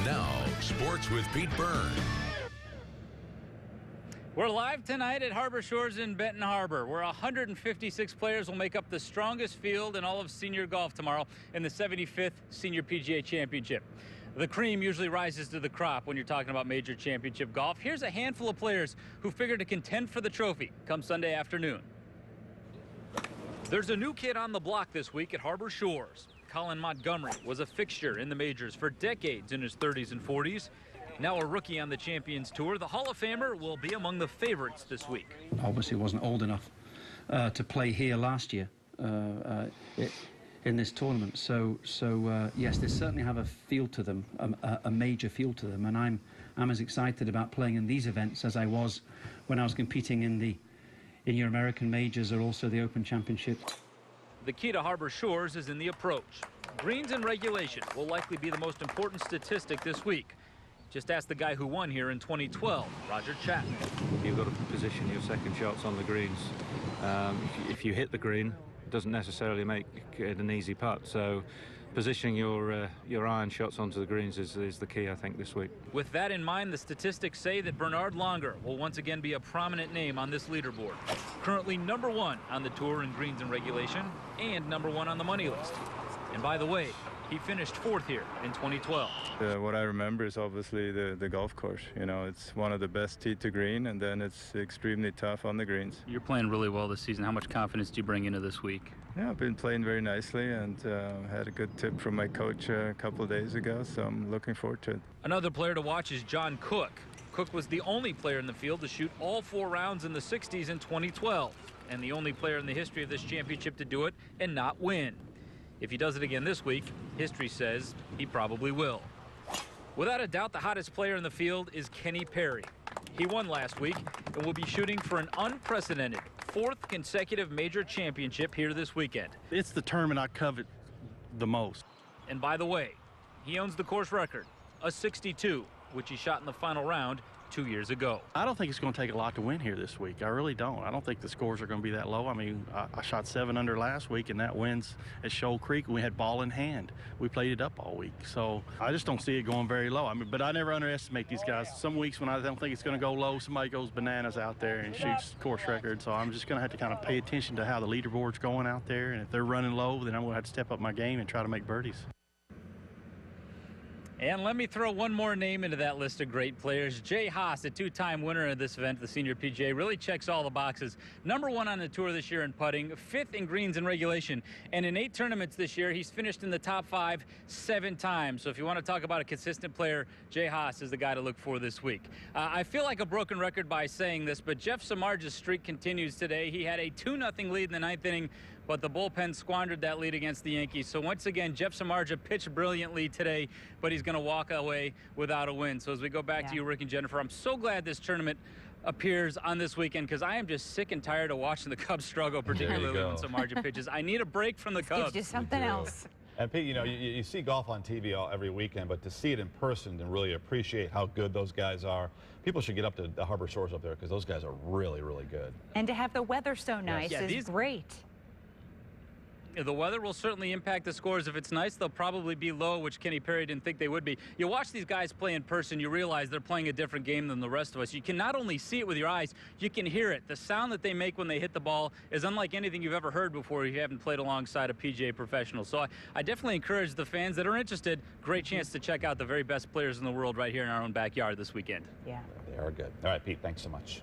Now, Sports with Pete Byrne. We're live tonight at Harbor Shores in Benton Harbor, where 156 players will make up the strongest field in all of senior golf tomorrow in the 75th Senior PGA Championship. The cream usually rises to the crop when you're talking about major championship golf. Here's a handful of players who figure to contend for the trophy come Sunday afternoon. There's a new kid on the block this week at Harbor Shores. Colin Montgomery was a fixture in the majors for decades in his 30s and 40s. Now a rookie on the Champions Tour, the Hall of Famer will be among the favorites this week. Obviously wasn't old enough to play here last year in this tournament. So yes, they certainly have a feel to them, a major feel to them, and I'm as excited about playing in these events as I was when I was competing in your American majors or also the Open Championship. The key to Harbor Shores is in the approach. Greens and regulation will likely be the most important statistic this week. Just ask the guy who won here in 2012, Roger Chapman. You've got to position your second shots on the greens. If you hit the green, it doesn't necessarily make it an easy putt. So positioning your iron shots onto the greens is the key, I think, this week. With that in mind, the statistics say that Bernard Langer will once again be a prominent name on this leaderboard. Currently #1 on the tour in greens and regulation and #1 on the money list. And by the way, he finished 4th here in 2012. What I remember is obviously the golf course. You know, it's one of the best tee to green, and then it's extremely tough on the greens. You're playing really well this season. How much confidence do you bring into this week? Yeah, I've been playing very nicely, and had a good tip from my coach a couple of days ago, so I'm looking forward to it. Another player to watch is John Cook. Cook was the only player in the field to shoot all 4 rounds in the 60s in 2012, and the only player in the history of this championship to do it and not win. If he does it again this week, history says he probably will. Without a doubt, the hottest player in the field is Kenny Perry. He won last week and will be shooting for an unprecedented 4th consecutive major championship here this weekend. It's the tournament I covet the most. And by the way, he owns the course record, a 62, which he shot in the final round 2 years ago. I don't think it's going to take a lot to win here this week. I really don't. I don't think the scores are going to be that low. I mean, I shot 7 under last week, and that wins at Shoal Creek, and we had ball in hand. We played it up all week. So I just don't see it going very low. I mean, but I never underestimate these guys. Some weeks when I don't think it's going to go low, somebody goes bananas out there and shoots course record. So I'm just going to have to kind of pay attention to how the leaderboard's going out there. And if they're running low, then I'm going to have to step up my game and try to make birdies. And let me throw one more name into that list of great players. Jay Haas, a 2-time winner of this event, the Senior PGA, really checks all the boxes. #1 on the tour this year in putting, 5th in greens and regulation. And in 8 tournaments this year, he's finished in the top 5 7 times. So if you want to talk about a consistent player, Jay Haas is the guy to look for this week. I feel like a broken record by saying this, but Jeff Samardzij's streak continues today. He had a 2-0 lead in the 9th inning, but the bullpen squandered that lead against the Yankees. So once again, Jeff Samardzij pitched brilliantly today, but he's going to walk away without a win. So as we go back to you, Rick and Jennifer, I'm so glad this tournament appears on this weekend because I am just sick and tired of watching the Cubs struggle, particularly when Samardzij pitches. I need a break from the Cubs. Gives you something else. And Pete, you know, you see golf on TV every weekend, but to see it in person and really appreciate how good those guys are, people should get up to the Harbor Shores up there because those guys are really, really good. And to have the weather so nice is great. The weather will certainly impact the scores. If it's nice, they'll probably be low, which Kenny Perry didn't think they would be. You watch these guys play in person, you realize they're playing a different game than the rest of us. You can not only see it with your eyes, you can hear it. The sound that they make when they hit the ball is unlike anything you've ever heard before if you haven't played alongside a PGA professional. So I definitely encourage the fans that are interested, great chance to check out the very best players in the world right here in our own backyard this weekend. Yeah. They are good. All right, Pete, thanks so much.